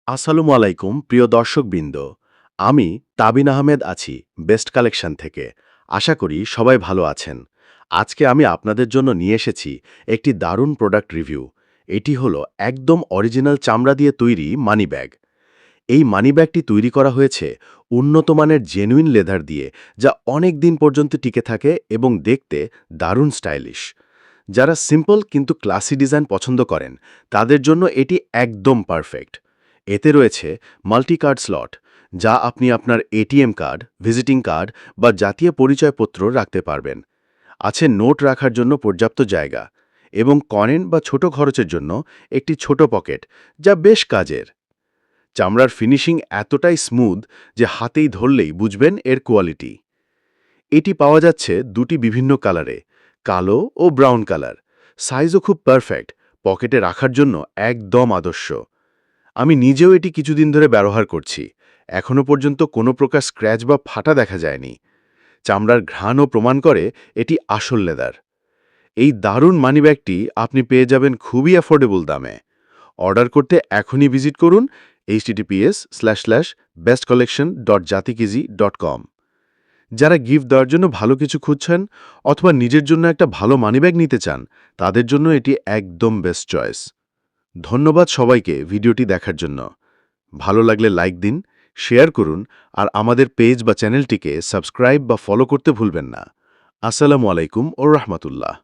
আসসালামু আলাইকুম প্রিয় দর্শকবৃন্দ। আমি তাবিন আহমেদ আছি বেস্ট কালেকশন থেকে। আশা করি সবাই ভালো আছেন। আজকে আমি আপনাদের জন্য নিয়ে এসেছি একটি দারুণ প্রোডাক্ট রিভিউ। এটি হলো একদম অরিজিনাল চামড়া দিয়ে তৈরি মানি ব্যাগ। এই মানি ব্যাগটি তৈরি করা হয়েছে উন্নত মানের জেনুইন লেদার দিয়ে, যা অনেক দিন পর্যন্ত টিকে থাকে এবং দেখতে দারুণ স্টাইলিশ। যারা সিম্পল কিন্তু ক্লাসি ডিজাইন পছন্দ করেন তাদের জন্য এটি একদম পারফেক্ট। এতে রয়েছে মাল্টি কার্ড স্লট, যা আপনি আপনার এটিএম কার্ড, ভিজিটিং কার্ড বা জাতীয় পরিচয়পত্র রাখতে পারবেন। আছে নোট রাখার জন্য পর্যাপ্ত জায়গা এবং কয়েন বা ছোট খরচের জন্য একটি ছোট পকেট, যা বেশ কাজের। চামড়ার ফিনিশিং এতটাই স্মুথ যে হাতেই ধরলেই বুঝবেন এর কোয়ালিটি। এটি পাওয়া যাচ্ছে দুটি বিভিন্ন কালারে, কালো ও ব্রাউন কালার। সাইজও খুব পারফেক্ট, পকেটে রাখার জন্য একদম আদর্শ। আমি নিজেও এটি কিছুদিন ধরে ব্যবহার করছি। এখনও পর্যন্ত কোনো প্রকার স্ক্র্যাচ বা ফাটা দেখা যায়নি। চামড়ার ঘ্রাণও প্রমাণ করে এটি আসল লেদার। এই দারুণ মানিব্যাগটি আপনি পেয়ে যাবেন খুবই অ্যাফোর্ডেবল দামে। অর্ডার করতে এখনই ভিজিট করুন https://bestcollection.jatikizi.com। যারা গিফট দেওয়ার জন্য ভালো কিছু খুঁজছেন অথবা নিজের জন্য একটা ভালো মানিব্যাগ নিতে চান, তাদের জন্য এটি একদম বেস্ট চয়েস। ধন্যবাদ সবাইকে ভিডিওটি দেখার জন্য। ভালো লাগলে লাইক দিন, শেয়ার করুন আর আমাদের পেজ বা চ্যানেলটিকে সাবস্ক্রাইব বা ফলো করতে ভুলবেন না। আসসালামু আলাইকুম ও রাহমাতুল্লাহ।